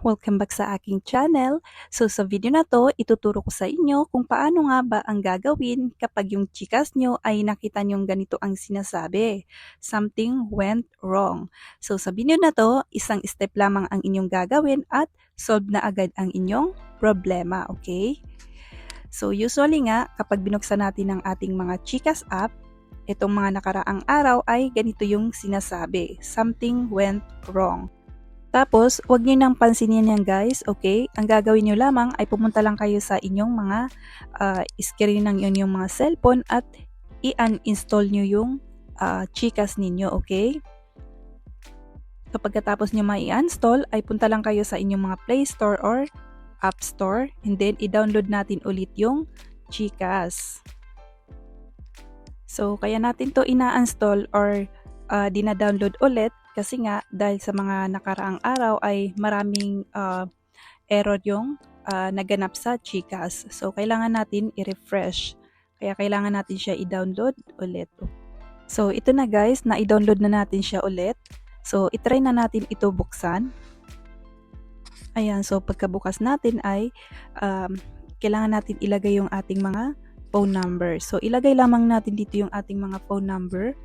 Welcome back sa aking channel. So sa video na to, ituturo ko sa inyo kung paano nga ba ang gagawin kapag yung chikas nyo ay nakita nyong ganito ang sinasabi. Something went wrong. So sa video na to, isang step lamang ang inyong gagawin at solve na agad ang inyong problema, okay? So usually nga, kapag binuksan natin ang ating mga chikas app, itong mga nakaraang araw ay ganito yung sinasabi. Something went wrong. Tapos, huwag niyo nang pansinin yan guys, okay? Ang gagawin niyo lamang ay pumunta lang kayo sa inyong mga screen ng inyong mga cellphone at i-uninstall niyo yung chikas ninyo, okay? Kapag katapos niyo ma-i-install, ay punta lang kayo sa inyong mga Play Store or App Store and then i-download natin ulit yung chikas. So, kaya natin to ina-install or dina-download ulit kasi nga dahil sa mga nakaraang araw ay maraming error yung naganap sa chikas. So, kailangan natin i-refresh. Kaya kailangan natin siya i-download ulit. So, ito na guys, na-i-download na natin siya ulit. So, itry na natin ito buksan. Ayan, so pagkabukas natin ay kailangan natin ilagay yung ating mga phone number. So, ilagay lamang natin dito yung ating mga phone number.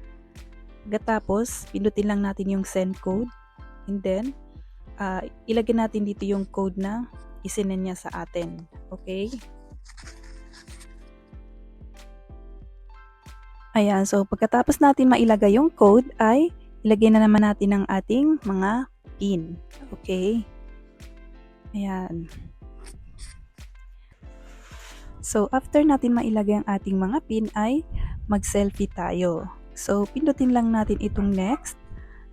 Pagkatapos, pindutin lang natin yung send code. And then, ilagay natin dito yung code na isinen niya sa atin. Okay? Ayan, so pagkatapos natin mailagay yung code, ay ilagay na naman natin ang ating mga PIN. Okay? Ayan. So, after natin mailagay ang ating mga PIN, ay mag-selfie tayo. So, pindutin lang natin itong next.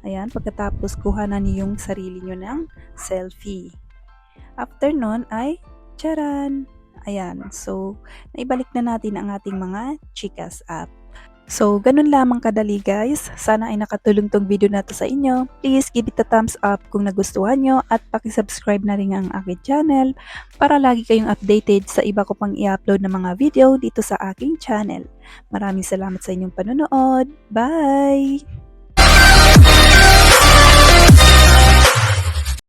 Ayan, pagkatapos kuhanan niyo yung sarili nyo ng selfie. After nun ay, charan! Ayan, so, naibalik na natin ang ating mga chikas app. So, ganun lamang kadali guys. Sana ay nakatulong tong video na to sa inyo. Please give it a thumbs up kung nagustuhan nyo at pakisubscribe na rin ang aking channel para lagi kayong updated sa iba ko pang i-upload na mga video dito sa aking channel. Maraming salamat sa inyong panonood. Bye!